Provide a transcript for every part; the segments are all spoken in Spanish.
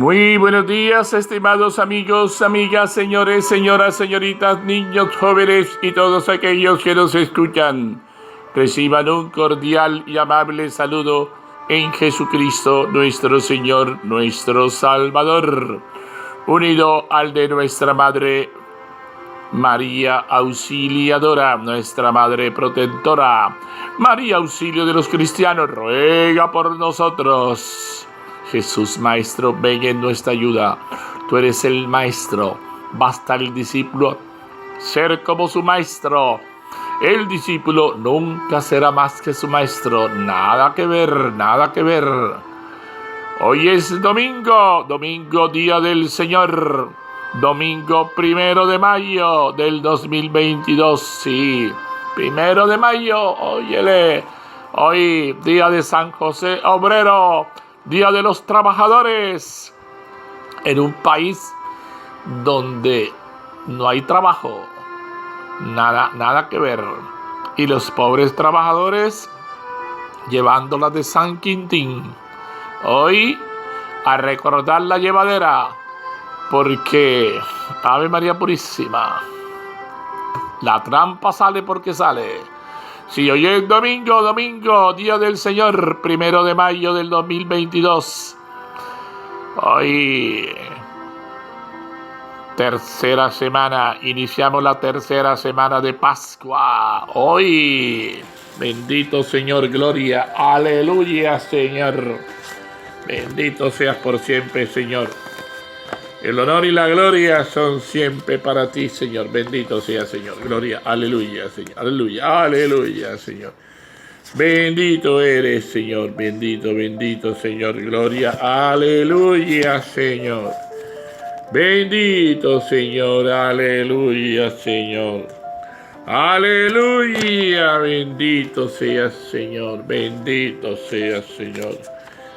Muy buenos días, estimados amigos, amigas, señores, señoras, señoritas, niños, jóvenes y todos aquellos que nos escuchan. Reciban un cordial y amable saludo en Jesucristo, nuestro Señor, nuestro Salvador, unido al de nuestra Madre María Auxiliadora, nuestra Madre Protectora. María, auxilio de los cristianos, ruega por nosotros. Jesús Maestro, ven en nuestra ayuda. Tú eres el Maestro. Basta el discípulo ser como su Maestro. El discípulo nunca será más que su Maestro. Nada que ver, nada que ver. Hoy es domingo, día del Señor. Domingo 1 de mayo del 2022. Sí, 1 de mayo, óyele. Hoy, día de San José Obrero. Día de los Trabajadores, en un país donde no hay trabajo, nada que ver. Y los pobres trabajadores llevándola de San Quintín. Hoy a recordar la llevadera, porque Ave María Purísima, la trampa sale porque sale. Si hoy es domingo, día del Señor, 1 de mayo del 2022. Hoy, tercera semana, iniciamos la tercera semana de Pascua. Hoy, bendito Señor, gloria, aleluya, Señor. Bendito seas por siempre, Señor. El honor y la gloria son siempre para ti, Señor. Bendito sea, Señor. Gloria, aleluya, Señor. Aleluya, aleluya, Señor. Bendito eres, Señor. Bendito, Señor. Gloria, aleluya, Señor. Bendito, Señor. Aleluya, Señor. Aleluya. Bendito seas, Señor. Bendito seas, Señor.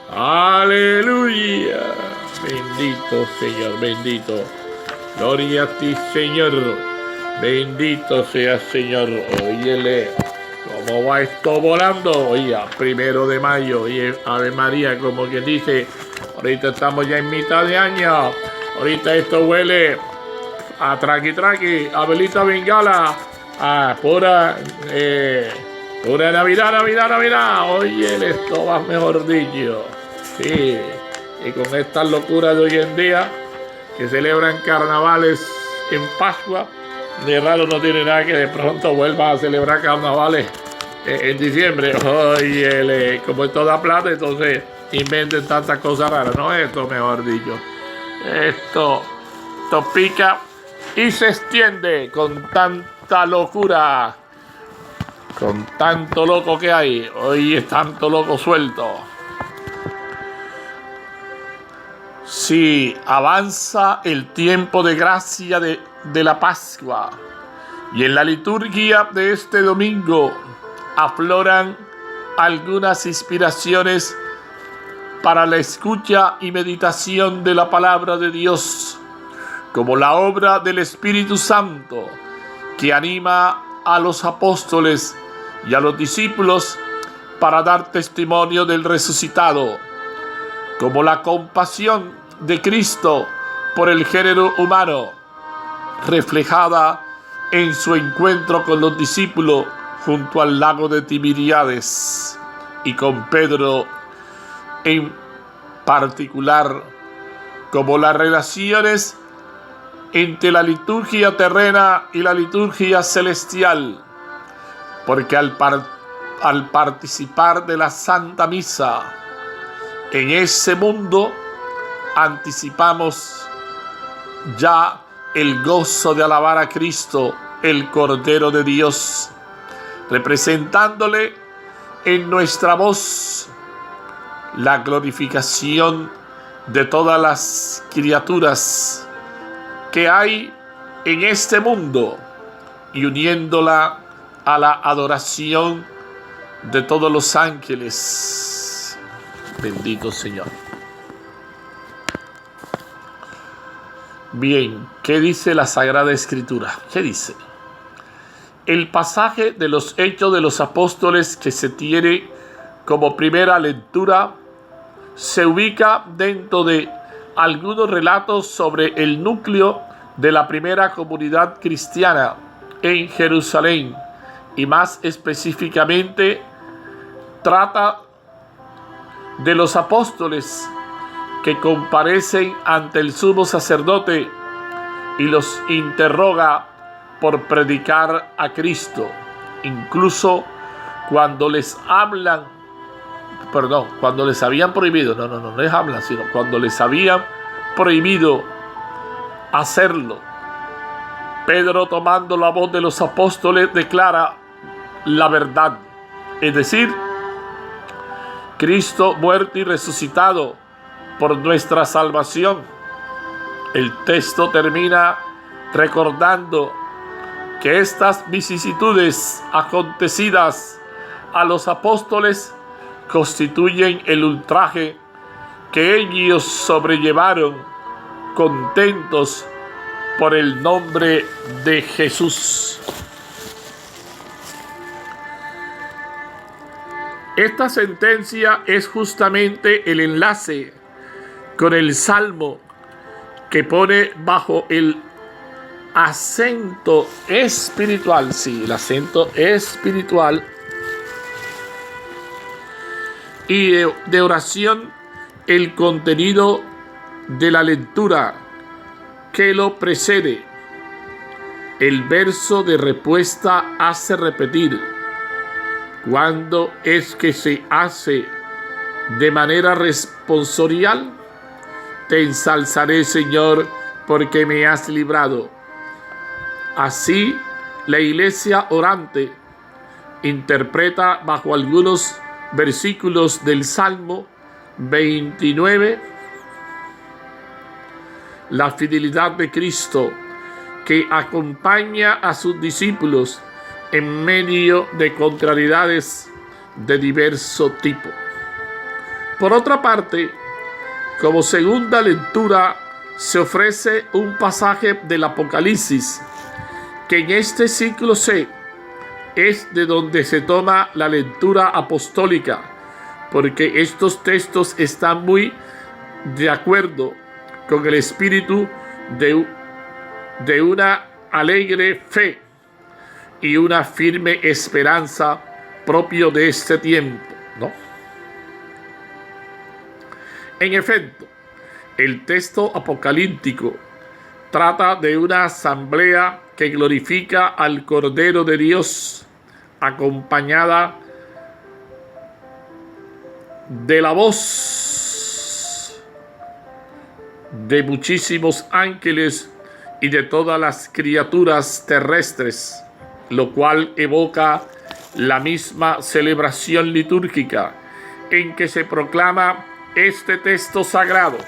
Aleluya. Bendito, Señor, bendito. Gloria a ti, Señor. Bendito seas, Señor. Óyele, ¿cómo va esto volando? Oye, 1 de mayo. Oye, Ave María, como quien dice, ahorita estamos ya en mitad de año. Ahorita esto huele a traqui, a velita bengala, a pura Navidad. Oye, esto va mejor dicho. Sí. Y con estas locuras de hoy en día, que celebran carnavales en Pascua, de raro no tiene nada que de pronto vuelva a celebrar carnavales en diciembre. Oye, como esto da plata, entonces inventen tantas cosas raras. No, esto mejor dicho. Esto pica y se extiende con tanta locura, con tanto loco que hay. Hoy es tanto loco suelto. Si avanza el tiempo de gracia de la Pascua, y en la liturgia de este domingo afloran algunas inspiraciones para la escucha y meditación de la palabra de Dios, como la obra del Espíritu Santo que anima a los apóstoles y a los discípulos para dar testimonio del resucitado, como la compasión de Cristo por el género humano, reflejada en su encuentro con los discípulos junto al lago de Tiberíades, y con Pedro en particular, como las relaciones entre la liturgia terrena y la liturgia celestial, porque al participar de la Santa Misa en ese mundo, anticipamos ya el gozo de alabar a Cristo, el Cordero de Dios, representándole en nuestra voz la glorificación de todas las criaturas que hay en este mundo y uniéndola a la adoración de todos los ángeles. Bendito Señor. Bien, ¿qué dice la Sagrada Escritura? ¿Qué dice? El pasaje de los Hechos de los Apóstoles que se tiene como primera lectura se ubica dentro de algunos relatos sobre el núcleo de la primera comunidad cristiana en Jerusalén, y más específicamente trata de los apóstoles que comparecen ante el sumo sacerdote y los interroga por predicar a Cristo, incluso cuando les hablan, cuando les habían prohibido, no les hablan, sino cuando les habían prohibido hacerlo. Pedro, tomando la voz de los apóstoles, declara la verdad, es decir, Cristo muerto y resucitado por nuestra salvación. El texto termina recordando que estas vicisitudes acontecidas a los apóstoles constituyen el ultraje que ellos sobrellevaron contentos por el nombre de Jesús. Esta sentencia es justamente el enlace con el Salmo que pone bajo el acento espiritual, el acento espiritual y de oración, el contenido de la lectura que lo precede. El verso de respuesta hace repetir: ¿cuándo es que se hace de manera responsorial? Te ensalzaré, Señor, porque me has librado. Así, la iglesia orante interpreta bajo algunos versículos del Salmo 29 la fidelidad de Cristo, que acompaña a sus discípulos en medio de contrariedades de diverso tipo. Por otra parte, como segunda lectura, se ofrece un pasaje del Apocalipsis, que en este ciclo C es de donde se toma la lectura apostólica, porque estos textos están muy de acuerdo con el espíritu de una alegre fe y una firme esperanza propio de este tiempo, ¿no? En efecto, el texto apocalíptico trata de una asamblea que glorifica al Cordero de Dios, acompañada de la voz de muchísimos ángeles y de todas las criaturas terrestres, lo cual evoca la misma celebración litúrgica en que se proclama este texto sagrado.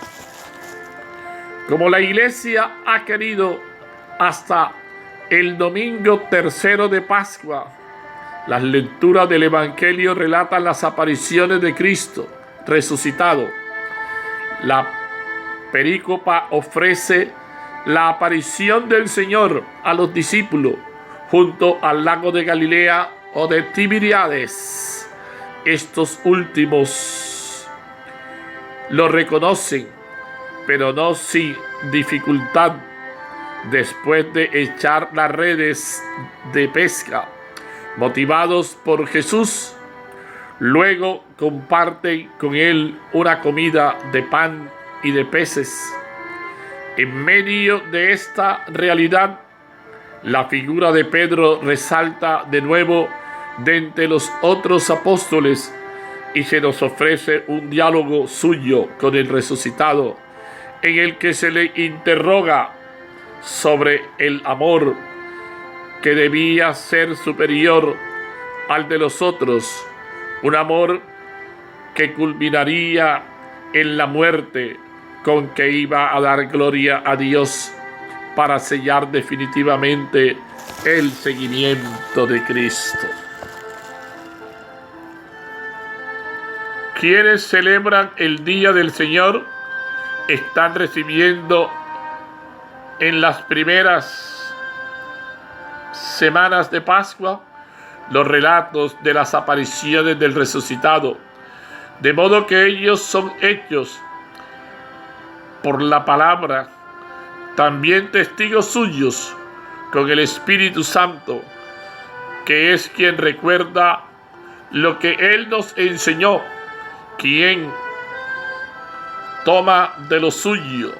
Como la Iglesia ha querido hasta el domingo tercero de Pascua, las lecturas del Evangelio relatan las apariciones de Cristo resucitado. La perícopa ofrece la aparición del Señor a los discípulos junto al lago de Galilea o de Tiberíades. Estos últimos lo reconocen, pero no sin dificultad, después de echar las redes de pesca. Motivados por Jesús, luego comparten con él una comida de pan y de peces. En medio de esta realidad, la figura de Pedro resalta de nuevo de entre los otros apóstoles y se nos ofrece un diálogo suyo con el resucitado, en el que se le interroga sobre el amor que debía ser superior al de los otros, un amor que culminaría en la muerte, con que iba a dar gloria a Dios para sellar definitivamente el seguimiento de Cristo. Quienes celebran el Día del Señor están recibiendo en las primeras semanas de Pascua los relatos de las apariciones del resucitado, de modo que ellos son hechos por la palabra, también testigos suyos con el Espíritu Santo, que es quien recuerda lo que Él nos enseñó, quien toma de lo suyo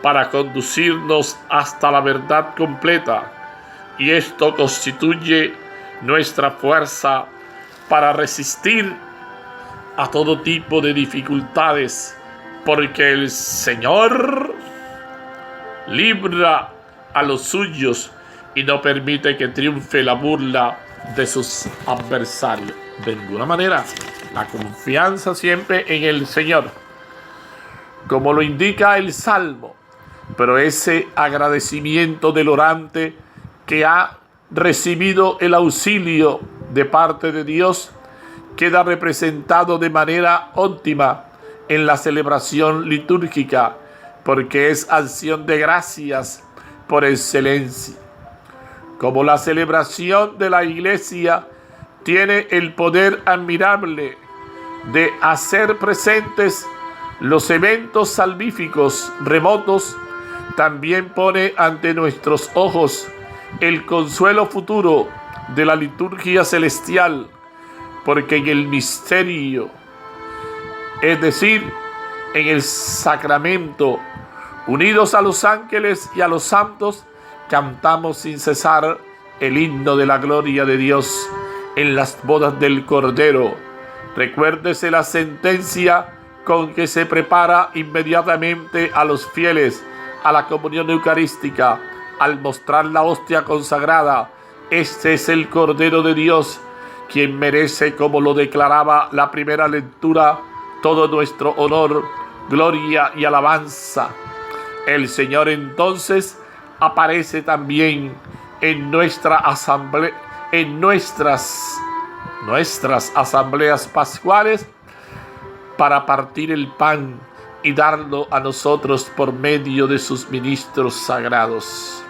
para conducirnos hasta la verdad completa, y esto constituye nuestra fuerza para resistir a todo tipo de dificultades, porque el Señor libra a los suyos y no permite que triunfe la burla de sus adversarios. De ninguna manera, la confianza siempre en el Señor, como lo indica el Salmo, pero ese agradecimiento del orante que ha recibido el auxilio de parte de Dios queda representado de manera óptima en la celebración litúrgica, porque es acción de gracias por excelencia. Como la celebración de la Iglesia tiene el poder admirable de hacer presentes los eventos salvíficos remotos, también pone ante nuestros ojos el consuelo futuro de la liturgia celestial, porque en el misterio, es decir, en el sacramento, unidos a los ángeles y a los santos, cantamos sin cesar el himno de la gloria de Dios en las bodas del Cordero. Recuérdese la sentencia con que se prepara inmediatamente a los fieles a la comunión eucarística al mostrar la hostia consagrada. Este es el Cordero de Dios, quien merece, como lo declaraba la primera lectura, todo nuestro honor, gloria y alabanza. El Señor entonces aparece también en nuestra asamblea, en nuestras asambleas pascuales, para partir el pan y darlo a nosotros por medio de sus ministros sagrados.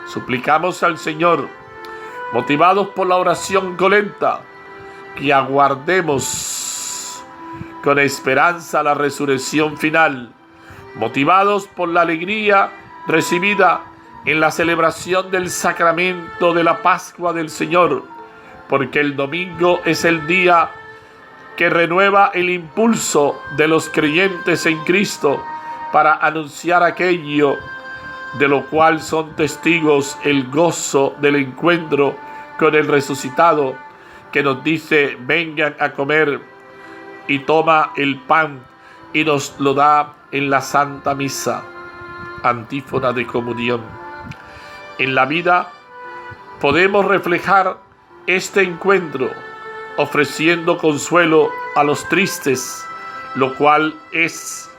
Suplicamos al Señor, motivados por la oración colenta, que aguardemos con esperanza la resurrección final, motivados por la alegría recibida en la celebración del sacramento de la Pascua del Señor, porque el domingo es el día que renueva el impulso de los creyentes en Cristo para anunciar aquello de lo cual son testigos, el gozo del encuentro con el resucitado, que nos dice: vengan a comer, y toma el pan y nos lo da en la Santa Misa, antífona de comunión. En la vida podemos reflejar este encuentro ofreciendo consuelo a los tristes, lo cual es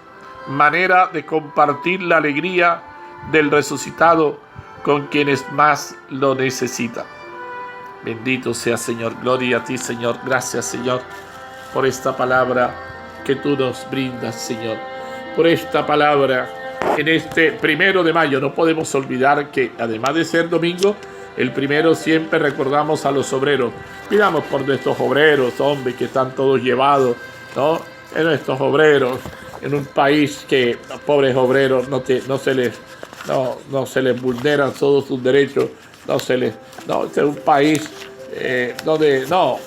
manera de compartir la alegría del resucitado con quienes más lo necesitan. Bendito sea, Señor. Gloria a ti, Señor. Gracias, Señor, por esta palabra que tú nos brindas, Señor. Por esta palabra en este 1 de mayo. No podemos olvidar que, además de ser domingo, el primero siempre recordamos a los obreros. Pidamos por nuestros obreros, hombre, que están todos llevados, ¿no? En nuestros obreros, en un país que los pobres obreros no se les vulneran todos sus derechos, este es un país donde no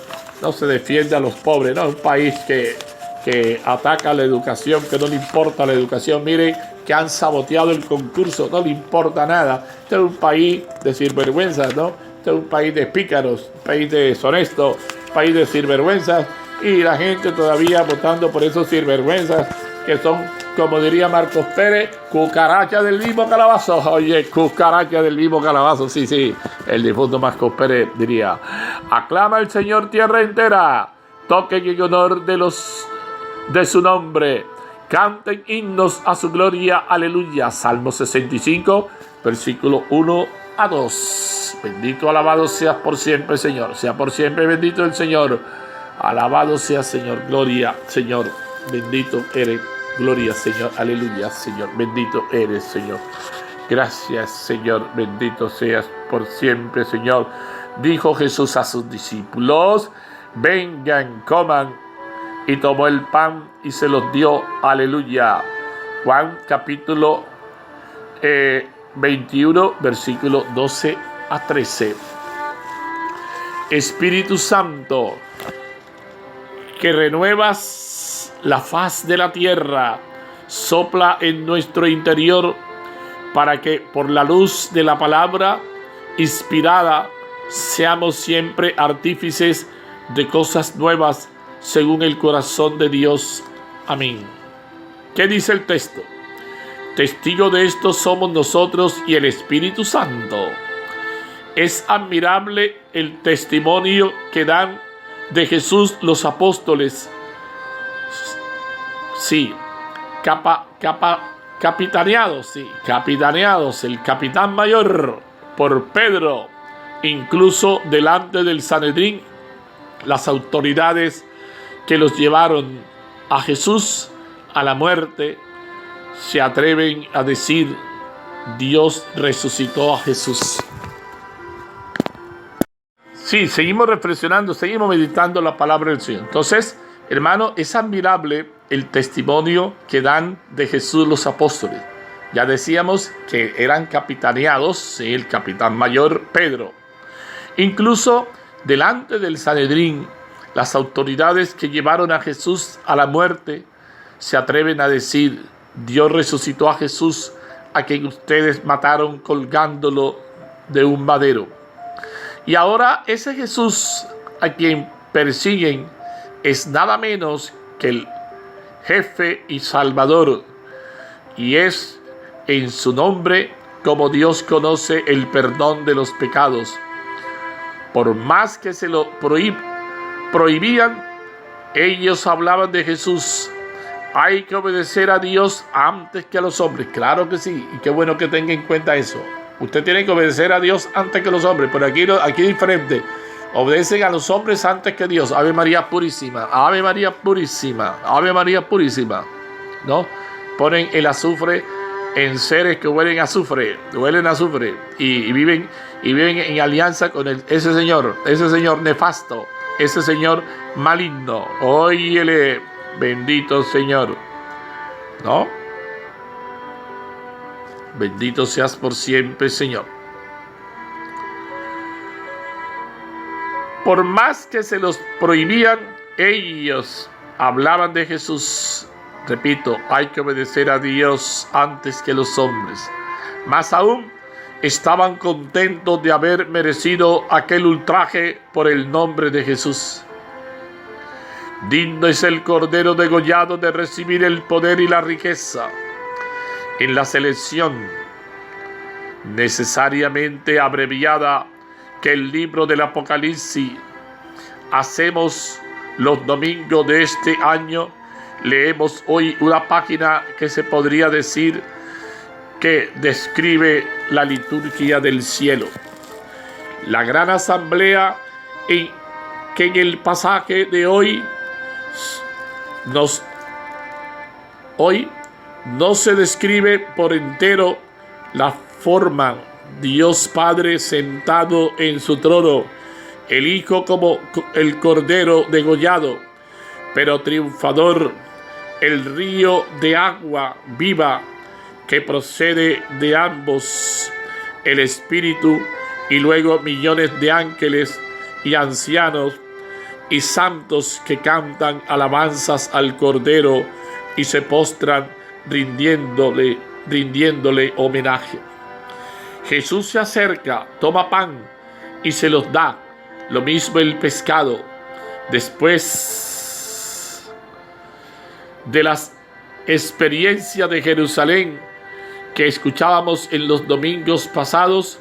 se defiende a los pobres, no, un país que ataca la educación, que no le importa la educación. Miren que han saboteado el concurso, no le importa nada. Este es un país de sinvergüenzas, ¿no? Este es un país de pícaros, un país de deshonestos, un país de sinvergüenzas, y la gente todavía votando por esos sinvergüenzas que son, como diría Marcos Pérez, cucaracha del mismo calabazo. Oye, cucaracha del mismo calabazo, sí, el difunto Marcos Pérez diría: aclama al Señor tierra entera, toquen en honor de su nombre, canten himnos a su gloria, aleluya. Salmo 65, versículo 1 a 2. Bendito, alabado seas por siempre, Señor. Sea por siempre bendito el Señor. Alabado sea, Señor. Gloria, Señor. Bendito eres. Gloria, Señor. Aleluya, Señor. Bendito eres, Señor. Gracias, Señor. Bendito seas por siempre, Señor. Dijo Jesús a sus discípulos: vengan, coman. Y tomó el pan y se los dio, aleluya. Juan capítulo 21, versículo 12 a 13. Espíritu Santo, que renuevas la faz de la tierra, sopla en nuestro interior para que por la luz de la palabra inspirada seamos siempre artífices de cosas nuevas según el corazón de Dios. Amén. ¿Qué dice el texto? Testigo de esto somos nosotros y el Espíritu Santo. Es admirable el testimonio que dan de Jesús los apóstoles. Sí, capitaneados, el capitán mayor por Pedro, incluso delante del Sanedrín, las autoridades que los llevaron a Jesús a la muerte se atreven a decir: Dios resucitó a Jesús. Sí, seguimos reflexionando, seguimos meditando la palabra del Señor. Entonces, hermano, es admirable el testimonio que dan de Jesús los apóstoles. Ya decíamos que eran capitaneados, el capitán mayor Pedro. Incluso delante del Sanedrín, las autoridades que llevaron a Jesús a la muerte se atreven a decir: Dios resucitó a Jesús, a quien ustedes mataron colgándolo de un madero. Y ahora ese Jesús a quien persiguen es nada menos que el jefe y salvador, y es en su nombre como Dios conoce el perdón de los pecados. Por más que se lo prohibían, ellos hablaban de Jesús. Hay que obedecer a Dios antes que a los hombres. Claro que sí, y qué bueno que tenga en cuenta eso. Usted tiene que obedecer a Dios antes que a los hombres, pero aquí es diferente. Obedecen a los hombres antes que a Dios. Ave María Purísima, Ave María Purísima, Ave María Purísima, ¿no? Ponen el azufre en seres que huelen a azufre y viven en alianza con ese señor nefasto, ese señor maligno. Óyele, bendito Señor, ¿no? Bendito seas por siempre, Señor. Por más que se los prohibían, ellos hablaban de Jesús. Repito, hay que obedecer a Dios antes que los hombres. Más aún, estaban contentos de haber merecido aquel ultraje por el nombre de Jesús. Digno es el Cordero degollado de recibir el poder y la riqueza. En la selección necesariamente abreviada que el libro del Apocalipsis hacemos los domingos de este año, leemos hoy una página que se podría decir que describe la liturgia del cielo. La gran asamblea que en el pasaje de hoy no se describe por entero la forma, Dios Padre sentado en su trono, el Hijo como el Cordero degollado, pero triunfador, el río de agua viva que procede de ambos, el Espíritu, y luego millones de ángeles y ancianos y santos que cantan alabanzas al Cordero y se postran rindiéndole homenaje. Jesús se acerca, toma pan y se los da, lo mismo el pescado. Después de las experiencias de Jerusalén que escuchábamos en los domingos pasados,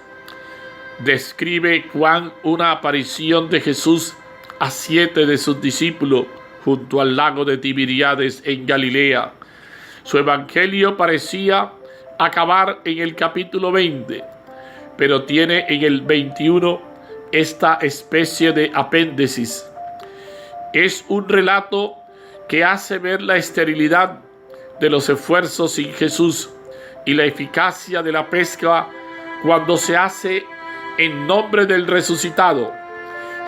describe Juan una aparición de Jesús a 7 de sus discípulos junto al lago de Tiberíades en Galilea. Su evangelio parecía acabar en el capítulo 20, pero tiene en el 21 esta especie de apéndice. Es un relato que hace ver la esterilidad de los esfuerzos sin Jesús y la eficacia de la pesca cuando se hace en nombre del resucitado.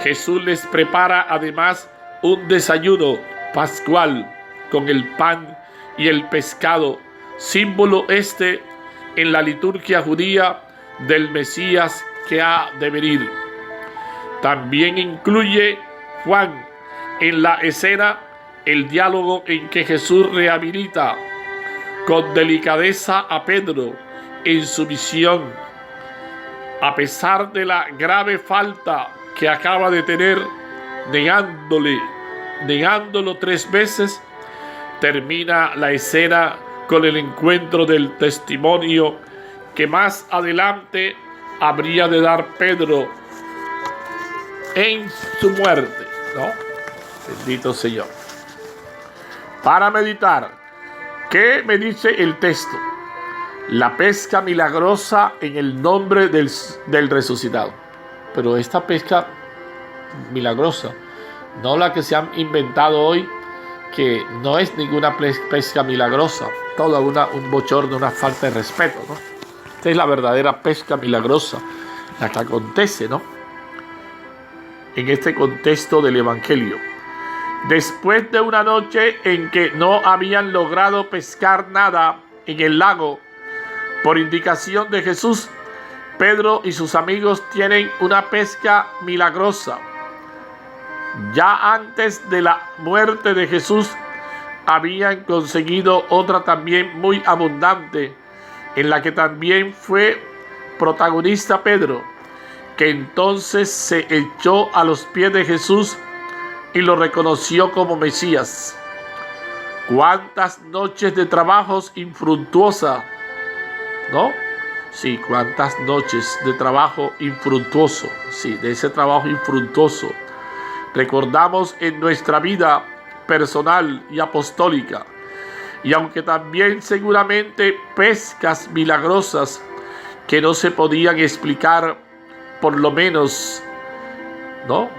Jesús les prepara además un desayuno pascual con el pan y el pescado, símbolo en la liturgia judía del Mesías que ha de venir. También incluye Juan en la escena el diálogo en que Jesús rehabilita con delicadeza a Pedro en su misión. A pesar de la grave falta que acaba de tener, negándolo 3 veces, termina la escena con el encuentro del testimonio que más adelante habría de dar Pedro en su muerte, ¿no? Bendito Señor. Para meditar, ¿qué me dice el texto? La pesca milagrosa en el nombre del resucitado. Pero esta pesca milagrosa, no la que se han inventado hoy, que no es ninguna pesca milagrosa, toda un bochorno, una falta de respeto, ¿no? Esta es la verdadera pesca milagrosa, la que acontece, ¿no?, en este contexto del Evangelio. Después de una noche en que no habían logrado pescar nada en el lago, por indicación de Jesús, Pedro y sus amigos tienen una pesca milagrosa. Ya antes de la muerte de Jesús, habían conseguido otra también muy abundante, en la que también fue protagonista Pedro, que entonces se echó a los pies de Jesús y lo reconoció como Mesías. Cuántas noches de trabajos infructuosa, ¿no? Sí, cuántas noches de trabajo infructuoso, sí, de ese trabajo infructuoso recordamos en nuestra vida personal y apostólica. Y aunque también seguramente pescas milagrosas que no se podían explicar, por lo menos, ¿no?,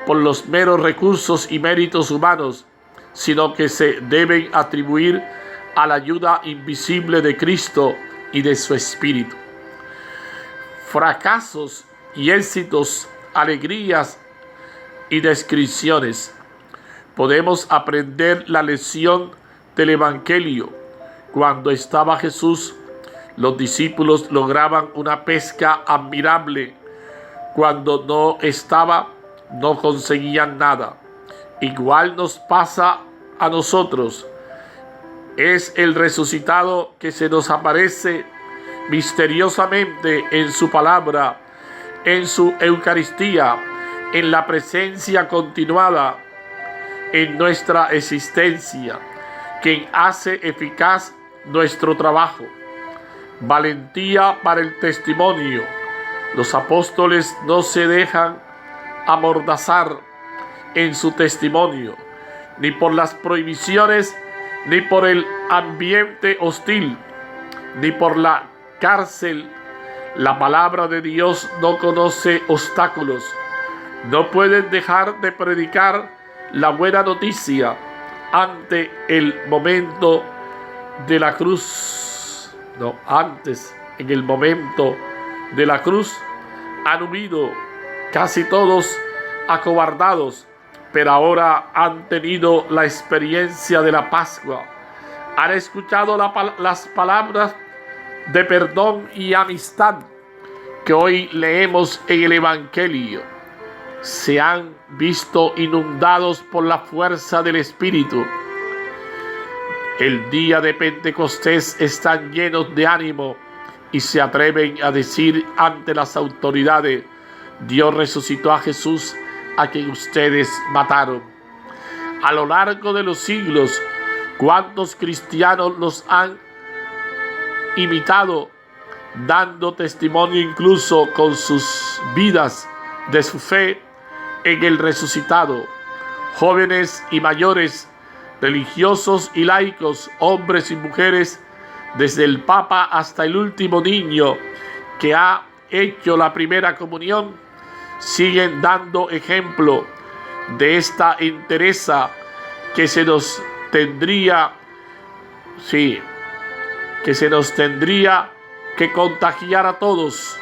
por los meros recursos y méritos humanos, sino que se deben atribuir a la ayuda invisible de Cristo y de su Espíritu. Fracasos y éxitos, alegrías y descripciones. Podemos aprender la lección del Evangelio. Cuando estaba Jesús, los discípulos lograban una pesca admirable. Cuando no estaba, no conseguían nada. Igual nos pasa a nosotros. Es el resucitado que se nos aparece misteriosamente en su palabra, en su Eucaristía, en la presencia continuada en nuestra existencia, quien hace eficaz nuestro trabajo. Valentía para el testimonio. Los apóstoles no se dejan amordazar en su testimonio, ni por las prohibiciones, ni por el ambiente hostil, ni por la cárcel. La palabra de Dios no conoce obstáculos. No pueden dejar de predicar la buena noticia ante el momento de la cruz. No, antes, en el momento de la cruz, han huido casi todos acobardados, pero ahora han tenido la experiencia de la Pascua. Han escuchado las palabras de perdón y amistad que hoy leemos en el Evangelio. Se han visto inundados por la fuerza del Espíritu. El día de Pentecostés están llenos de ánimo y se atreven a decir ante las autoridades: Dios resucitó a Jesús, a quien ustedes mataron. A lo largo de los siglos, ¿cuántos cristianos los han imitado, dando testimonio incluso con sus vidas de su fe en el resucitado? Jóvenes y mayores, religiosos y laicos, hombres y mujeres, desde el Papa hasta el último niño que ha hecho la primera comunión, siguen dando ejemplo de esta entereza que se nos tendría que contagiar a todos,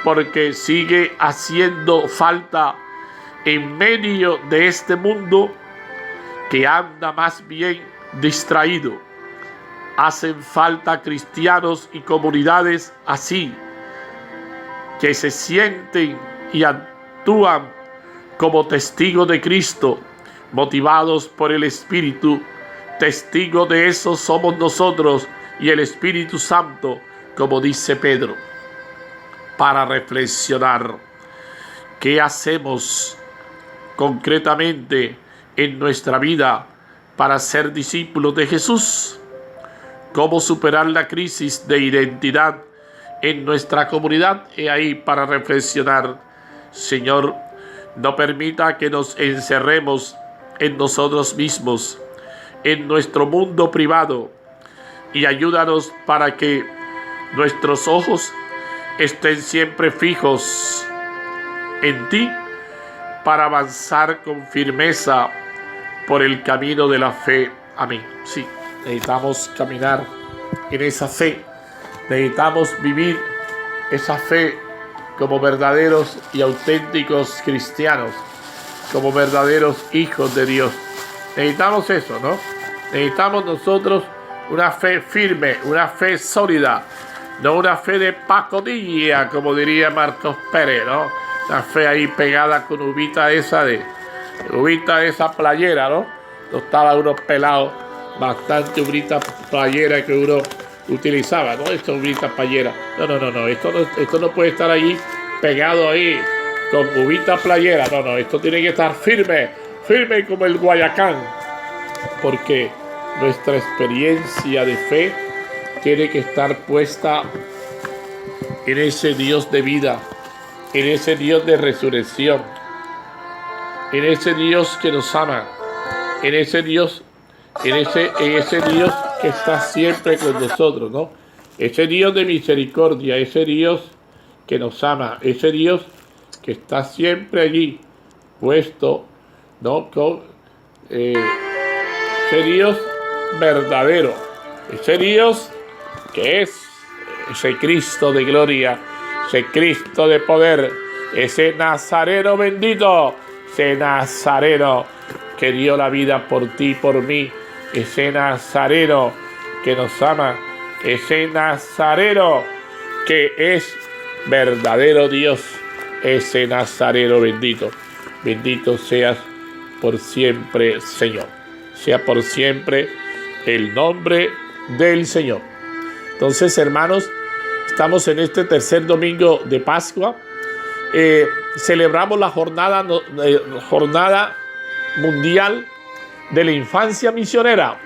porque sigue haciendo falta en medio de este mundo que anda más bien distraído. Hacen falta cristianos y comunidades así, que se sienten y actúan como testigos de Cristo, motivados por el Espíritu. Testigos de eso somos nosotros y el Espíritu Santo, como dice Pedro. Para reflexionar, ¿qué hacemos concretamente en nuestra vida para ser discípulos de Jesús? ¿Cómo superar la crisis de identidad en nuestra comunidad? Y ahí para reflexionar. Señor, no permita que nos encerremos en nosotros mismos, en nuestro mundo privado, y ayúdanos para que nuestros ojos estén siempre fijos en ti, para avanzar con firmeza por el camino de la fe. Amén. Sí, necesitamos caminar en esa fe. Necesitamos vivir esa fe como verdaderos y auténticos cristianos, como verdaderos hijos de Dios. Necesitamos eso, ¿no? Necesitamos nosotros una fe firme, una fe sólida, no una fe de pacotilla, como diría Marcos Pérez, ¿no? Una fe ahí pegada con uvita esa playera, ¿no? Estaba uno pelado, bastante uvita playera que uno utilizaba, ¿no? Esta uvita playera. No. Esto no puede estar ahí pegado ahí con uvita playera. No. Esto tiene que estar firme como el Guayacán. Porque nuestra experiencia de fe tiene que estar puesta en ese Dios de vida, en ese Dios de resurrección, en ese Dios que nos ama, en ese Dios que está siempre con nosotros, ¿no? Ese Dios de misericordia, ese Dios que nos ama, ese Dios que está siempre allí puesto, ¿no? Ese Dios verdadero, ese Dios que es ese Cristo de gloria, ese Cristo de poder, ese Nazareno bendito, ese Nazareno que dio la vida por ti y por mí, ese Nazareno que nos ama, ese Nazareno que es verdadero Dios, ese Nazareno bendito. Bendito seas por siempre, Señor. Sea por siempre el nombre del Señor. Entonces, hermanos, estamos en este tercer domingo de Pascua. Celebramos la jornada mundial de la infancia misionera.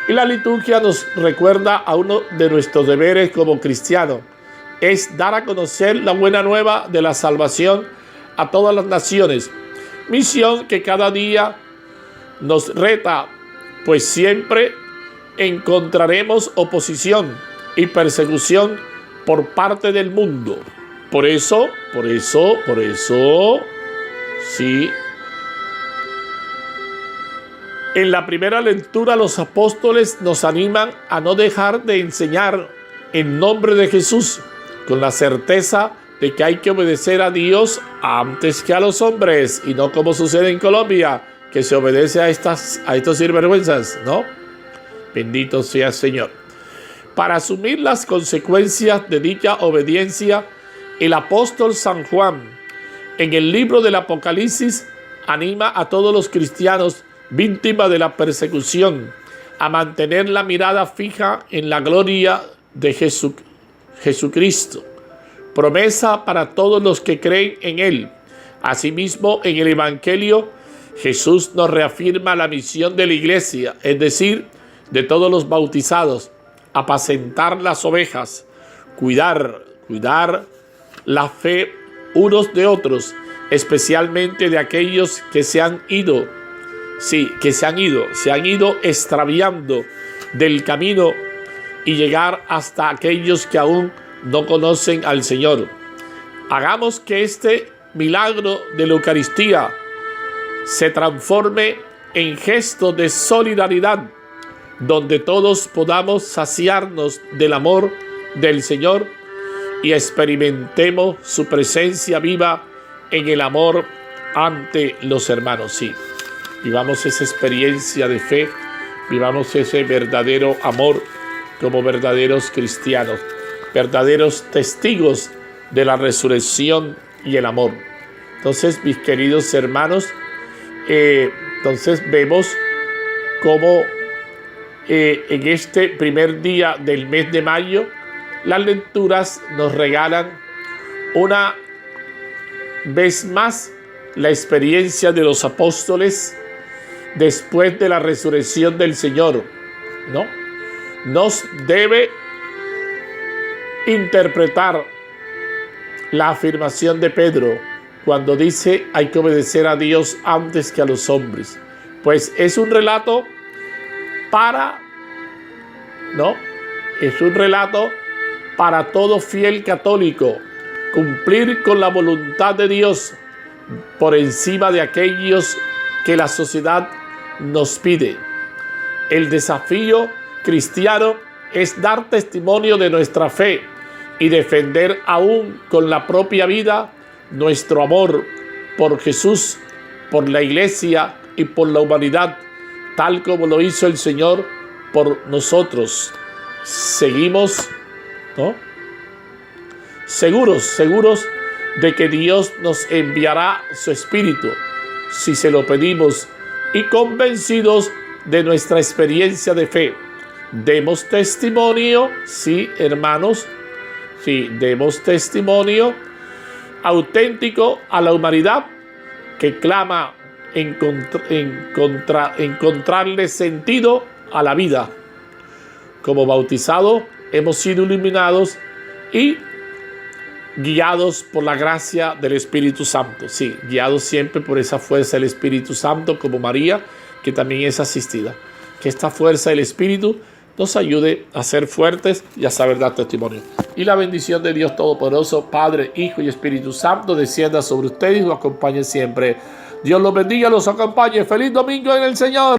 Y la liturgia nos recuerda a uno de nuestros deberes como cristianos. Es dar a conocer la buena nueva de la salvación a todas las naciones. Misión que cada día nos reta, pues siempre encontraremos oposición y persecución por parte del mundo. Por eso, sí. En la primera lectura los apóstoles nos animan a no dejar de enseñar en nombre de Jesús, con la certeza de que hay que obedecer a Dios antes que a los hombres, y no como sucede en Colombia, que se obedece a estos sinvergüenzas, ¿no? Bendito sea el Señor. Para asumir las consecuencias de dicha obediencia, el apóstol San Juan, en el libro del Apocalipsis, anima a todos los cristianos víctimas de la persecución a mantener la mirada fija en la gloria de Jesucristo, promesa para todos los que creen en Él. Asimismo, en el Evangelio, Jesús nos reafirma la misión de la iglesia, es decir, de todos los bautizados: apacentar las ovejas, cuidar la fe unos de otros, especialmente de aquellos que se han ido extraviando del camino, y llegar hasta aquellos que aún no conocen al Señor. Hagamos que este milagro de la Eucaristía se transforme en gesto de solidaridad, donde todos podamos saciarnos del amor del Señor y experimentemos su presencia viva en el amor ante los hermanos. Sí, vivamos esa experiencia de fe, vivamos ese verdadero amor como verdaderos cristianos, verdaderos testigos de la resurrección y el amor. Entonces, mis queridos hermanos, entonces vemos cómo en este primer día del mes de mayo, las lecturas nos regalan una vez más la experiencia de los apóstoles después de la resurrección del Señor, ¿no? Nos debe interpretar la afirmación de Pedro cuando dice hay que obedecer a Dios antes que a los hombres. Pues es un relato es un relato para todo fiel católico, cumplir con la voluntad de Dios por encima de aquellos que la sociedad nos pide. El desafío cristiano es dar testimonio de nuestra fe y defender aún con la propia vida nuestro amor por Jesús, por la Iglesia y por la humanidad, tal como lo hizo el Señor por nosotros. Seguimos, ¿no?, seguros de que Dios nos enviará su Espíritu si se lo pedimos, y convencidos de nuestra experiencia de fe. Demos testimonio, sí, hermanos, sí, demos testimonio auténtico a la humanidad que clama encontrarle sentido a la vida. Como bautizados hemos sido iluminados y guiados por la gracia del Espíritu Santo. Sí, guiados siempre por esa fuerza del Espíritu Santo, como María, que también es asistida. Que esta fuerza del Espíritu nos ayude a ser fuertes y a saber dar testimonio. Y la bendición de Dios Todopoderoso, Padre, Hijo y Espíritu Santo, descienda sobre ustedes y los acompañe siempre. Dios los bendiga, los acompañe. ¡Feliz domingo en el Señor!